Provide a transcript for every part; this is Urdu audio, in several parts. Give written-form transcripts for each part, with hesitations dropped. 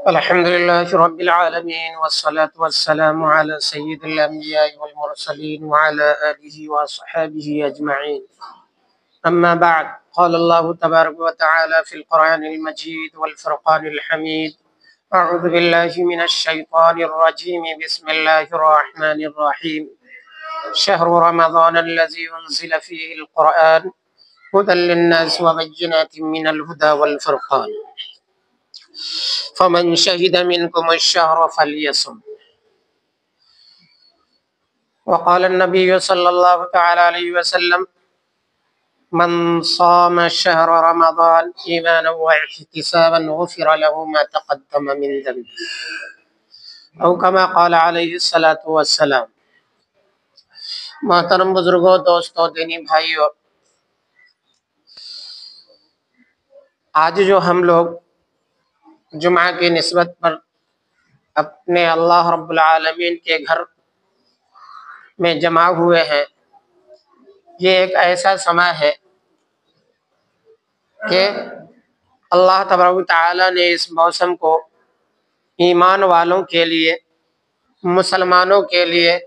الحمد لله رب العالمين والصلاة والسلام على سيد الأنبياء والمرسلين وعلى آله وصحابه أجمعين. أما بعد، قال الله تبارك وتعالى في القرآن المجيد والفرقان الحميد: أعوذ بالله من الشيطان الرجيم، بسم الله الرحمن الرحيم. شهر رمضان الذي أنزل فيه القرآن هدى للناس وبينات من الهدى والفرقان فمن شهد منكم الشهر فليصم. وقال النبي صلى الله تعالى عليه وسلم: من صام شهر رمضان إيمانا واحتسابا غفر له ما تقدم من ذنبه، أو كما قال عليه الصلاة والسلام. محترم بزرگوں، دوستوں، دینی بھائیوں، آج جو ہم لوگ جمعہ کی نسبت پر اپنے اللہ رب العالمین کے گھر میں جمع ہوئے ہیں، یہ ایک ایسا سماں ہے کہ اللہ تبارک و تعالیٰ نے اس موسم کو ایمان والوں کے لیے، مسلمانوں کے لیے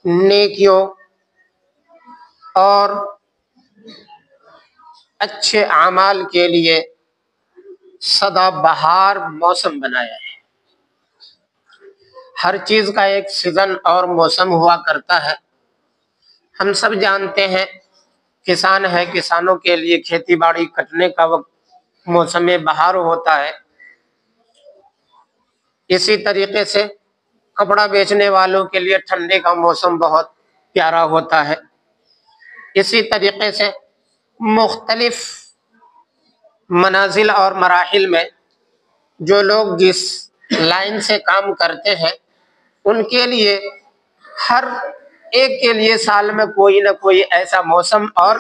نیکیوں اور اچھے اعمال کے لیے سدا بہار موسم بنایا ہے۔ ہر چیز کا ایک سیزن اور موسم ہوا کرتا ہے۔ ہم سب جانتے ہیں، کسان ہے، کسانوں کے لیے کھیتی باڑی کٹنے کا وقت موسم بہار ہوتا ہے۔ اسی طریقے سے کپڑا بیچنے والوں کے لیے ٹھنڈے کا موسم بہت پیارا ہوتا ہے۔ اسی طریقے سے مختلف منازل اور مراحل میں جو لوگ جس لائن سے کام کرتے ہیں، ان کے لیے ہر ایک کے لیے سال میں کوئی نہ کوئی ایسا موسم اور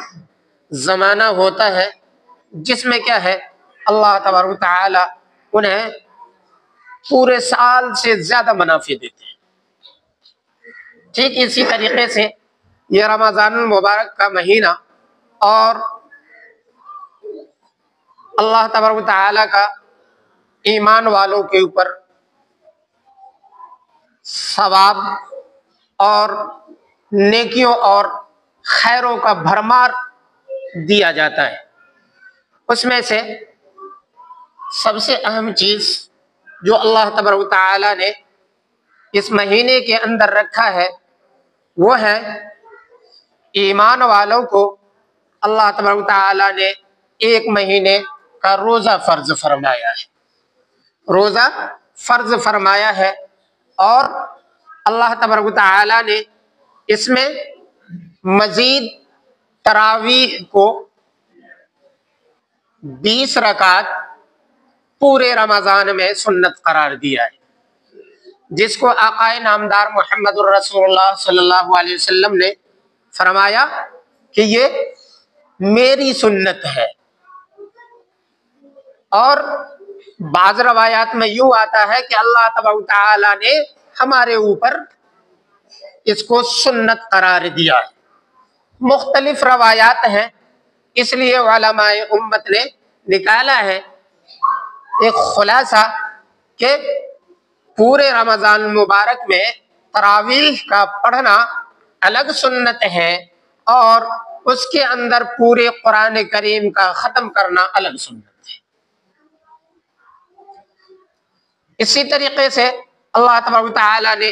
زمانہ ہوتا ہے جس میں کیا ہے، اللہ تبارک و تعالی انہیں پورے سال سے زیادہ منافع دیتے ہیں۔ ٹھیک اسی طریقے سے یہ رمضان المبارک کا مہینہ اور اللہ تبارک و تعالی کا ایمان والوں کے اوپر ثواب اور نیکیوں اور خیروں کا بھرمار دیا جاتا ہے۔ اس میں سے سب سے اہم چیز جو اللہ تبارک و تعالی نے اس مہینے کے اندر رکھا ہے، وہ ہے ایمان والوں کو اللہ تبارک و تعالی نے ایک مہینے کا روزہ فرض فرمایا ہے۔ روزہ فرض فرمایا ہے، اور اللہ تبارک و تعالی نے اس میں مزید تراویح کو 20 رکعت پورے رمضان میں سنت قرار دیا ہے، جس کو آقائے نامدار محمد الرسول اللہ صلی اللہ علیہ وسلم نے فرمایا کہ یہ میری سنت ہے۔ اور بعض روایات میں یوں آتا ہے کہ اللہ تبارک و تعالی نے ہمارے اوپر اس کو سنت قرار دیا ہے۔ مختلف روایات ہیں، اس لیے علماء امت نے نکالا ہے ایک خلاصہ کہ پورے رمضان مبارک میں تراویح کا پڑھنا الگ سنت ہے، اور اس کے اندر پورے قرآن کریم کا ختم کرنا الگ سنت ہے۔ اسی طریقے سے اللہ تبارک و تعالی نے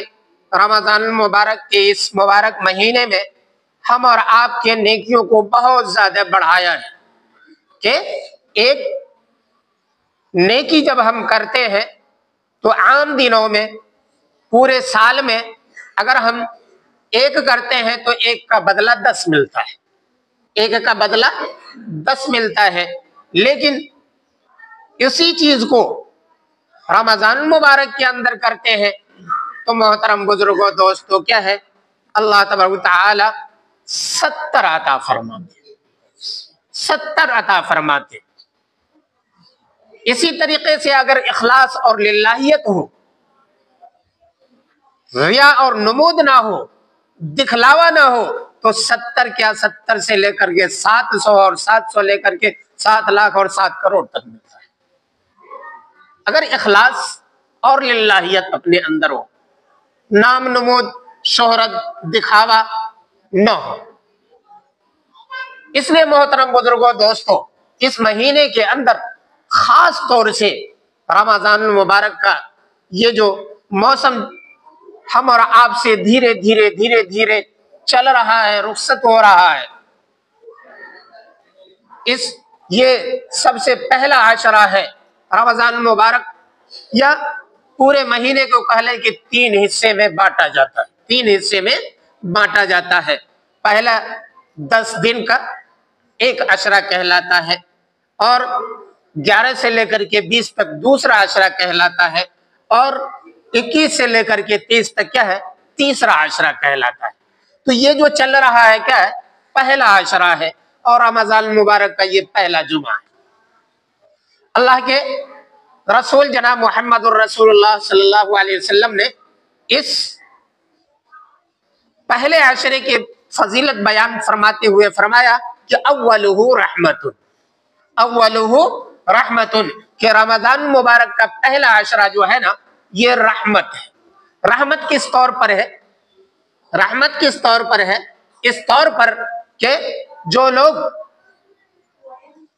رمضان المبارک کے اس مبارک مہینے میں ہم اور آپ کے نیکیوں کو بہت زیادہ بڑھایا ہے کہ ایک نیکی جب ہم کرتے ہیں تو عام دنوں میں پورے سال میں اگر ہم ایک کرتے ہیں تو ایک کا بدلہ 10 ملتا ہے، ایک کا بدلہ 10 ملتا ہے۔ لیکن اسی چیز کو رمضان المبارک کے اندر کرتے ہیں تو محترم بزرگوں، دوستوں، کیا ہے، اللہ تبارک و تعالی 70 عطا فرماتے، 70 عطا فرماتے۔ اسی طریقے سے اگر اخلاص اور للہیت ہو، ریا اور نمود نہ ہو، دکھلاوا نہ ہو، تو 70 کیا، 70 سے لے کر کے 700 اور 700 لے کر کے 7 لاکھ اور 7 کروڑ تک ملتا ہے۔ اگر اخلاص اور للہیت اپنے اندر ہو، نام نمود، شہرت، دکھاوا نہ ہو۔ اس لیے محترم بزرگوں، دوستو، اس مہینے کے اندر خاص طور سے رمضان المبارک کا یہ جو موسم ہم اور آپ سے دھیرے دھیرے چل رہا ہے، رخصت ہو رہا ہے، یہ سب سے پہلا عشرہ ہے رمضان المبارک، یا پورے مہینے کو کہہ لیں کہ 3 حصے میں بانٹا جاتا ہے، 3 حصے میں بانٹا جاتا ہے۔ پہلا 10 دن کا ایک عشرہ کہلاتا ہے، اور 11 سے لے کر کے 20 تک دوسرا عشرہ کہلاتا ہے، اور 21 سے لے کر کے 30 تک کیا ہے؟ تیسرا عشرہ کہلاتا ہے۔ تو یہ جو چل رہا ہے کیا ہے؟ پہلا عشرہ ہے، اور رمضان المبارک کا یہ پہلا جمعہ ہے۔ اللہ کے رسول جناب محمد الرسول اللہ صلی اللہ علیہ وسلم نے اس پہلے عشرے کی فضیلت بیان فرماتے ہوئے فرمایا کہ اولہ رحمت، اولہ رحمت، کہ رمضان مبارک کا پہلا عشرہ جو ہے نا یہ رحمت ہے۔ رحمت کس طور پر ہے؟ رحمت کس طور پر ہے؟ اس طور پر کہ جو لوگ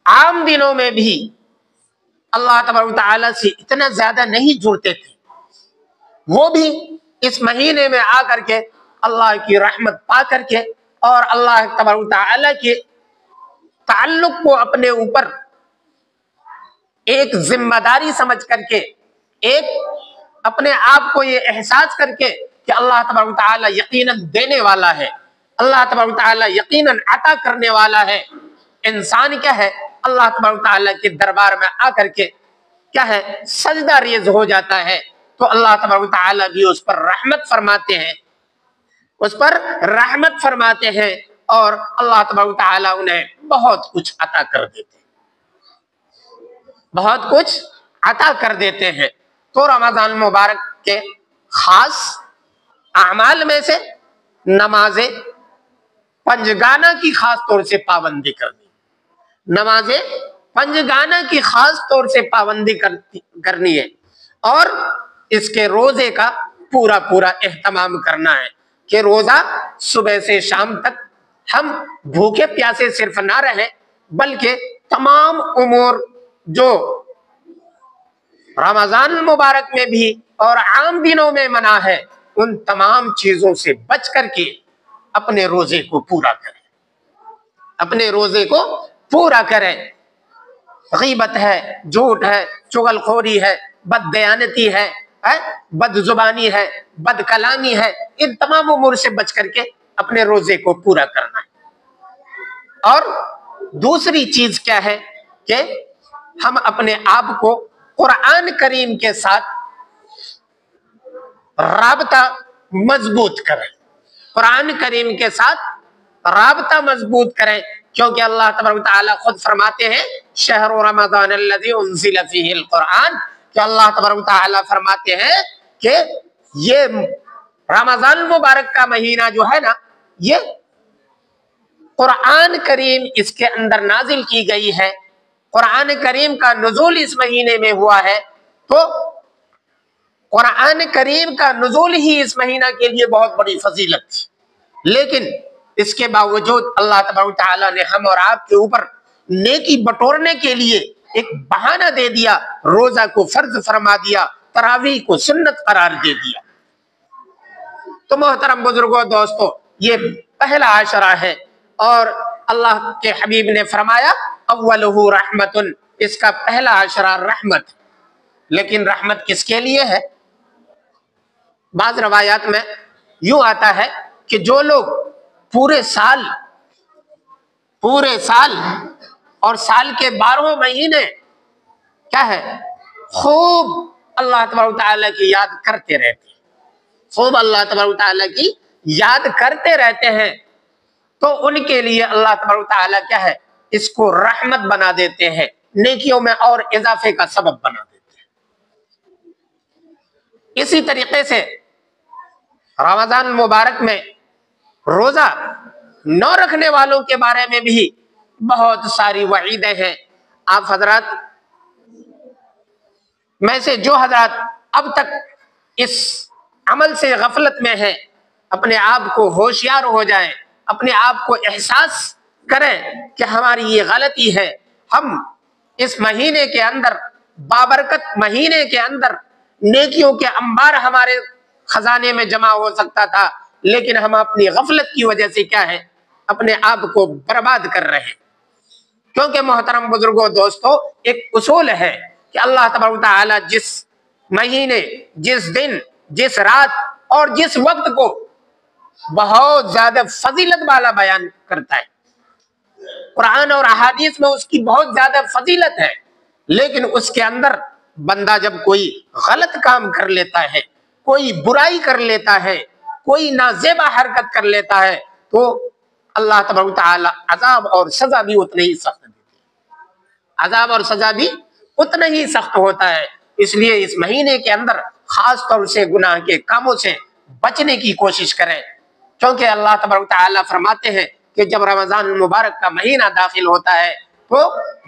عام دنوں میں بھی اللہ تبارک و تعالیٰ سے اتنا زیادہ نہیں جڑتے تھے، وہ بھی اس مہینے میں آ کر کے اللہ کی رحمت پا کر کے اور اللہ تبارک و تعالیٰ کے تعلق کو اپنے اوپر ایک ذمہ داری سمجھ کر کے، ایک اپنے آپ کو یہ احساس کر کے کہ اللہ تبارک و تعالیٰ یقیناً دینے والا ہے، اللہ تبارک و تعالیٰ یقیناً عطا کرنے والا ہے، انسان کیا ہے؟ اللہ تبارک و تعالیٰ کے دربار میں آ کر کے کیا ہے؟ سجدہ ریز ہو جاتا ہے، تو اللہ تبارک و تعالیٰ بھی اس پر رحمت فرماتے ہیں، اس پر رحمت فرماتے ہیں، اور اللہ تبارک و تعالیٰ انہیں بہت کچھ عطا کر دیتے ہیں، بہت کچھ عطا کر دیتے ہیں۔ تو رمضان مبارک کے خاص اعمال میں سے نماز پنجگانہ کی خاص طور سے پابندی کر دی، نماز پنجگانہ کی خاص طور سے پابندی کرنی ہے، اور اس کے روزے کا پورا اہتمام کرنا ہے کہ روزہ صبح سے شام تک ہم بھوکے پیاسے صرف نہ رہیں، بلکہ تمام امور جو رمضان مبارک میں بھی اور عام دنوں میں منع ہے ان تمام چیزوں سے بچ کر کے اپنے روزے کو پورا کریں، اپنے روزے کو پورا کریں۔ غیبت ہے، جھوٹ ہے، چغل خوری ہے، بد دیانتی ہے، بد زبانی ہے، بد کلامی ہے، ان تمام امور سے بچ کر کے اپنے روزے کو پورا کرنا ہے۔ اور دوسری چیز کیا ہے کہ ہم اپنے آپ کو قرآن کریم کے ساتھ رابطہ مضبوط کریں، قرآن کریم کے ساتھ رابطہ مضبوط کریں، کیونکہ اللہ تبارک و تعالیٰ خود فرماتے ہیں شہر رمضان الذی انزل فیہ القرآن، کہ اللہ تبارک و تعالیٰ فرماتے ہیں کہ یہ رمضان المبارک کا مہینہ جو ہے نا یہ قرآن کریم اس کے اندر نازل کی گئی ہے، قرآن کریم کا نزول اس مہینے میں ہوا ہے، تو قرآن کریم کا نزول ہی اس مہینہ کے لیے بہت بڑی فضیلت تھی، لیکن اس کے باوجود اللہ تبارک و تعالیٰ نے ہم اور آپ کے اوپر نیکی بٹورنے کے لیے ایک بہانہ دے دیا، روزہ کو فرض فرما دیا، تراویح کو سنت قرار دے دیا۔ تو محترم بزرگوں، دوستو، یہ پہلا عشرہ ہے، اور اللہ کے حبیب نے فرمایا اولہ رحمت، اس کا پہلا عشرہ رحمت۔ لیکن رحمت کس کے لیے ہے؟ بعض روایات میں یوں آتا ہے کہ جو لوگ پورے سال اور سال کے 12 مہینے کیا ہے خوب اللہ تبارک و تعالیٰ کی یاد کرتے رہتے ہیں، خوب اللہ تبارک و تعالیٰ کی یاد کرتے رہتے ہیں، تو ان کے لیے اللہ تبارک و تعالیٰ کیا ہے اس کو رحمت بنا دیتے ہیں، نیکیوں میں اور اضافے کا سبب بنا دیتے ہیں۔ اسی طریقے سے رمضان مبارک میں روزہ نہ رکھنے والوں کے بارے میں بھی بہت ساری وعیدیں ہیں۔ آپ حضرات میں سے جو حضرات اب تک اس عمل سے غفلت میں ہیں، اپنے آپ کو ہوشیار ہو جائیں، اپنے آپ کو احساس کریں کہ ہماری یہ غلطی ہے۔ ہم اس مہینے کے اندر، بابرکت مہینے کے اندر، نیکیوں کے انبار ہمارے خزانے میں جمع ہو سکتا تھا، لیکن ہم اپنی غفلت کی وجہ سے کیا ہے، اپنے آپ کو برباد کر رہے ہیں۔ کیونکہ محترم بزرگوں، دوستو، ایک اصول ہے کہ اللہ تبارک و تعالی جس مہینے، جس دن، جس رات اور جس وقت کو بہت زیادہ فضیلت والا بیان کرتا ہے، قرآن اور احادیث میں اس کی بہت زیادہ فضیلت ہے، لیکن اس کے اندر بندہ جب کوئی غلط کام کر لیتا ہے، کوئی برائی کر لیتا ہے، کوئی نازیبا حرکت کر لیتا ہے، تو اللہ تبارک و تعالی عذاب اور سزا بھی اتنے ہی سخت دیتے ہیں۔ عذاب اور سزا بھی اتنا ہی سخت ہوتا ہے۔ اس لیے اس مہینے کے اندر خاص طور سے گناہ کے کاموں سے بچنے کی کوشش کریں، کیونکہ اللہ تبارک و تعالی فرماتے ہیں کہ جب رمضان المبارک کا مہینہ داخل ہوتا ہے تو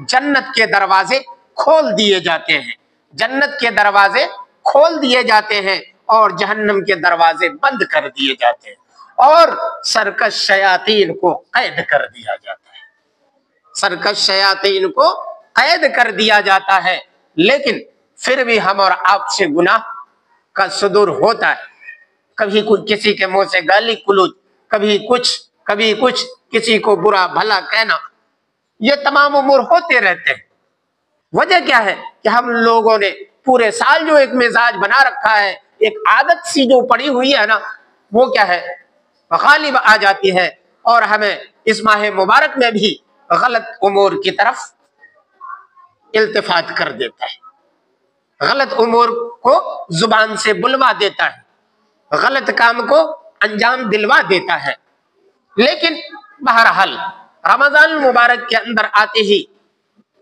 جنت کے دروازے کھول دیے جاتے ہیں، جنت کے دروازے کھول دیے جاتے ہیں اور جہنم کے دروازے بند کر دیے جاتے ہیں، اور سرکش شیاطین کو قید کر دیا جاتا ہے، سرکش شیاطین کو قید کر دیا جاتا ہے۔ لیکن پھر بھی ہم اور آپ سے گناہ کا صدور ہوتا ہے، کبھی کوئی کسی کے منہ سے گالی گلوچ، کبھی کچھ کسی کو برا بھلا کہنا، یہ تمام امور ہوتے رہتے ہیں۔ وجہ کیا ہے کہ ہم لوگوں نے پورے سال جو ایک مزاج بنا رکھا ہے، ایک عادت سی جو پڑی ہوئی ہے نا، وہ کیا ہے، غالب آ جاتی ہے، اور ہمیں اس ماہ مبارک میں بھی غلط امور کی طرف التفات کر دیتا ہے، غلط امور کو زبان سے بلوا دیتا ہے، غلط کام کو انجام دلوا دیتا ہے۔ لیکن بہرحال رمضان المبارک کے اندر آتے ہی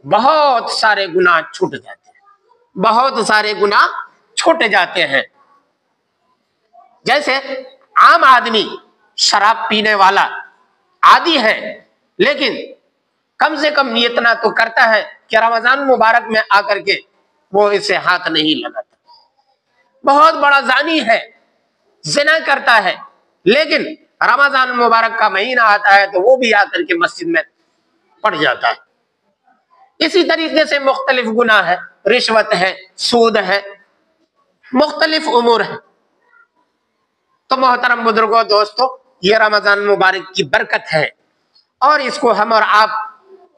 بہت سارے گناہ چھوٹ جاتے ہیں، بہت سارے گناہ چھوٹ جاتے ہیں۔ جیسے عام آدمی شراب پینے والا عادی ہے، لیکن کم سے کم اتنا تو کرتا ہے کہ رمضان مبارک میں آ کر کے وہ اسے ہاتھ نہیں لگاتا۔ بہت بڑا زانی ہے، زنا کرتا ہے، لیکن رمضان مبارک کا مہینہ آتا ہے تو وہ بھی آ کر کے مسجد میں پڑ جاتا ہے۔ اسی طریقے سے مختلف گناہ ہے، رشوت ہے، سود ہے، مختلف امور ہیں۔ تو محترم بزرگوں، دوستو، یہ رمضان مبارک کی برکت ہے، اور اس کو ہم اور آپ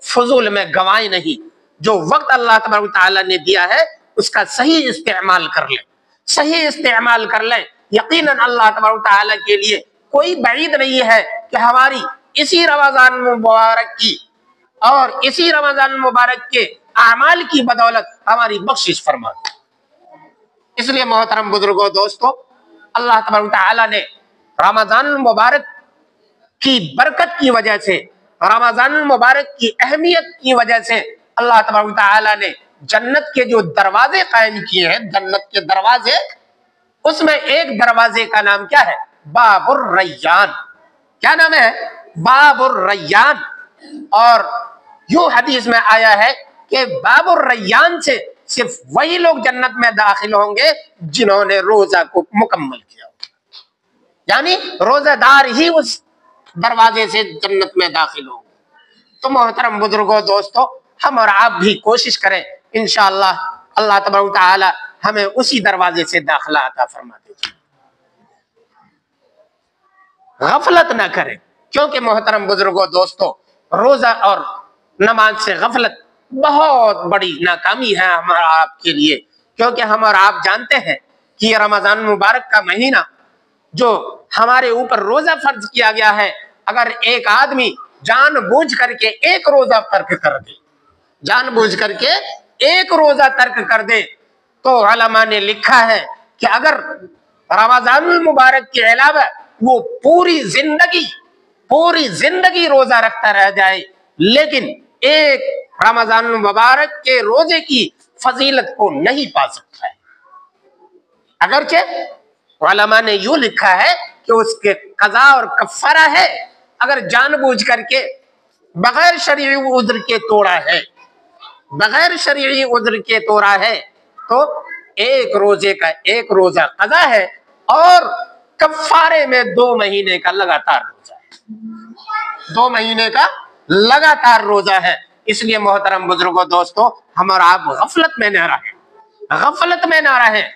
فضول میں گوائیں نہیں۔ جو وقت اللہ تبارک و تعالی نے دیا ہے اس کا صحیح استعمال کر لیں، صحیح استعمال کر لیں۔ یقیناً اللہ تبارک و تعالی کے لیے کوئی بعید نہیں ہے کہ ہماری اسی رمضان مبارک کی اور اسی رمضان مبارک کے اعمال کی بدولت ہماری بخشش فرما دے۔ اس لیے محترم بزرگوں، دوستو، اللہ تبارک و تعالی نے رمضان المبارک کی برکت کی وجہ سے، رمضان المبارک کی اہمیت کی وجہ سے، اللہ تبارک و تعالی نے جنت کے جو دروازے قائم کیے ہیں، جنت کے دروازے، اس میں ایک دروازے کا نام کیا ہے؟ باب الریان۔ کیا نام ہے؟ باب الریان۔ اور یوں حدیث میں آیا ہے کہ باب الریان سے صرف وہی لوگ جنت میں داخل ہوں گے جنہوں نے روزہ کو مکمل کیا، یعنی روزہ دار ہی اس دروازے سے جنت میں داخل ہوں گے۔ تو محترم بزرگوں، دوستو، ہم اور آپ بھی کوشش کریں، انشاءاللہ اللہ تبارک و تعالی ہمیں اسی دروازے سے داخلہ عطا فرما دے۔ غفلت نہ کریں، کیونکہ محترم بزرگوں، دوستو، روزہ اور نماز سے غفلت بہت بڑی ناکامی ہے ہمارا آپ کے لیے، کیونکہ ہم اور آپ جانتے ہیں کہ یہ رمضان مبارک کا مہینہ جو ہمارے اوپر روزہ فرض کیا گیا ہے، اگر ایک آدمی جان بوجھ کر کے ایک روزہ ترک کر دے، جان بوجھ کر کے ایک روزہ ترک کر دے، تو علماء نے لکھا ہے کہ اگر رمضان المبارک کے علاوہ وہ پوری زندگی روزہ رکھتا رہ جائے، لیکن ایک رمضان المبارک کے روزے کی فضیلت کو نہیں پا سکتا ہے۔ اگرچہ علماء نے یوں لکھا ہے کہ اس کے قضا اور کفارہ ہے اگر جان بوجھ کر کے بغیر شرعی عذر کے توڑا ہے، بغیر شرعی عذر کے توڑا ہے، تو ایک روزے کا ایک روزہ قضا ہے اور کفارے میں 2 مہینے کا لگاتار روزہ ہے، 2 مہینے کا لگاتار روزہ ہے۔ اس لیے محترم بزرگوں دوستو، ہم اور آپ غفلت میں نہ رہیں، غفلت میں نہ رہیں۔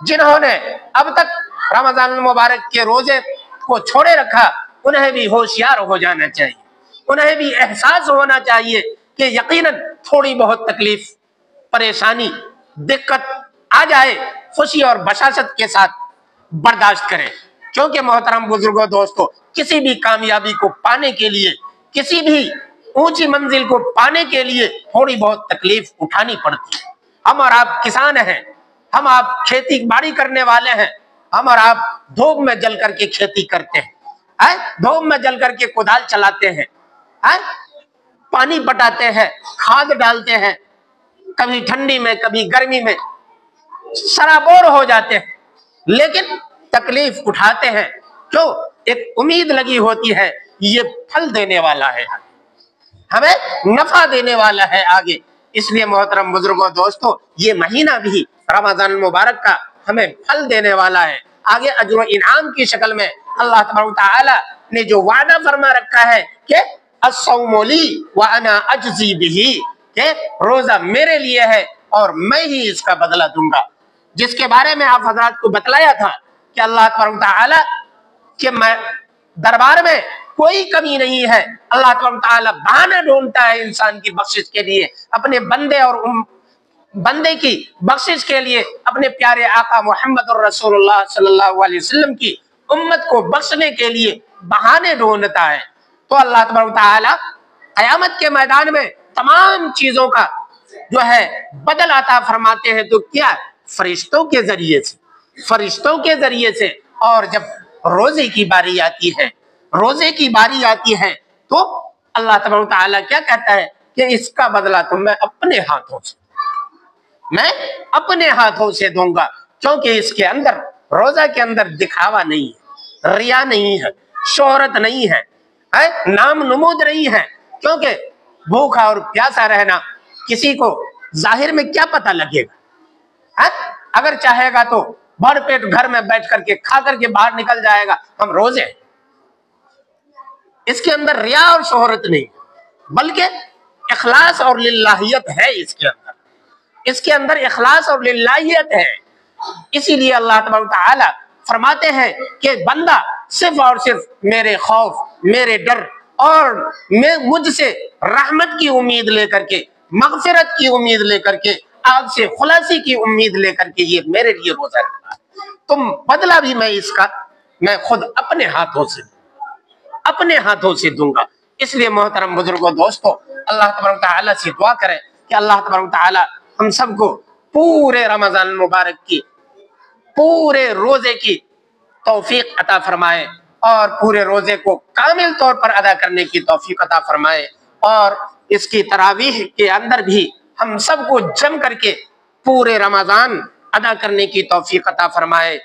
جنہوں نے اب تک رمضان المبارک کے روزے کو چھوڑے رکھا، انہیں بھی ہوشیار ہو جانا چاہیے، انہیں بھی احساس ہونا چاہیے کہ یقیناً تھوڑی بہت تکلیف، پریشانی، دقت آ جائے، خوشی اور بشاشت کے ساتھ برداشت کریں، کیونکہ محترم بزرگوں دوستو، کسی بھی کامیابی کو پانے کے لیے، کسی بھی اونچی منزل کو پانے کے لیے تھوڑی بہت تکلیف اٹھانی پڑتی ہے۔ ہم اور آپ کسان ہیں، ہم آپ کھیتی باڑی کرنے والے ہیں، ہم اور آپ دھوپ میں جل کر کے کھیتی کرتے ہیں، دھوپ میں جل کر کے کدال چلاتے ہیں، پانی پٹاتے ہیں، کھاد ڈالتے ہیں، کبھی ٹھنڈی میں کبھی گرمی میں سرابور ہو جاتے ہیں، لیکن تکلیف اٹھاتے ہیں، کیوں؟ ایک امید لگی ہوتی ہے یہ پھل دینے والا ہے، ہمیں نفع دینے والا ہے آگے۔ اس لیے محترم بزرگوں دوستو، یہ مہینہ بھی رمضان المبارک کا ہمیں پھل دینے والا ہے، آگے اجر و انعام کی شکل میں اللہ تبارک و تعالی نے جو وعدہ فرما رکھا ہے کہ الصوم لی وانا اجزی بہ، کہ روزہ میرے لیے ہے اور میں ہی اس کا بدلہ دوں گا، جس کے بارے میں آپ حضرات کو بتلایا تھا کہ اللہ تبارک و تعالی کے دربار میں کوئی کمی نہیں ہے۔ اللہ تبارک و تعالی بہانہ ڈھونڈتا ہے انسان کی بخشش کے لیے، اپنے بندے اور بندے کی بخشش کے لیے، اپنے پیارے آقا محمد الرسول اللہ صلی اللہ علیہ وسلم کی امت کو بخشنے کے لیے بہانے ڈھونڈتا ہے۔ تو اللہ تبارک و تعالی قیامت کے میدان میں تمام چیزوں کا جو ہے بدل عطا فرماتے ہیں، تو کیا؟ فرشتوں کے ذریعے سے، فرشتوں کے ذریعے سے۔ اور جب روزے کی باری آتی ہے، روزے کی باری آتی ہے، تو اللہ تبارک و تعالی کیا کہتا ہے کہ اس کا بدلہ تو میں اپنے ہاتھوں سے دوں گا، کیونکہ اس کے اندر، روزہ کے اندر دکھاوا نہیں ہے، ریا نہیں ہے، شہرت نہیں ہے، نام نمود نہیں ہے، کیونکہ بھوکا اور پیاسا رہنا کسی کو ظاہر میں کیا پتہ لگے گا؟ اگر چاہے گا تو بھر پیٹ گھر میں بیٹھ کر کے کھا کر کے باہر نکل جائے گا، ہم روزے ہیں۔ اس کے اندر ریا اور شہرت نہیں، بلکہ اخلاص اور للہیت ہے، اس کے اندر اخلاص اور للہیت ہے۔ اسی لیے اللہ تبارک و تعالی فرماتے ہیں کہ بندہ صرف اور صرف میرے خوف، میرے ڈر اور مجھ سے رحمت کی امید لے کر کے، مغفرت کی امید لے کر کے، آگ سے خلاصی کی امید لے کر کے یہ میرے لیے روزہ رکھا ہے، تم بدلہ بھی میں خود اپنے ہاتھوں سے دوں گا۔ اس لیے محترم بزرگوں دوستو، اللہ تبارک و تعالی سے دعا کریں کہ اللہ تبارک و تعالی ہم سب کو پورے رمضان المبارک کی، پورے روزے کی توفیق عطا فرمائے، اور پورے روزے کو کامل طور پر ادا کرنے کی توفیق عطا فرمائے، اور اس کی تراویح کے اندر بھی ہم سب کو جم کر کے پورے رمضان ادا کرنے کی توفیق عطا فرمائے۔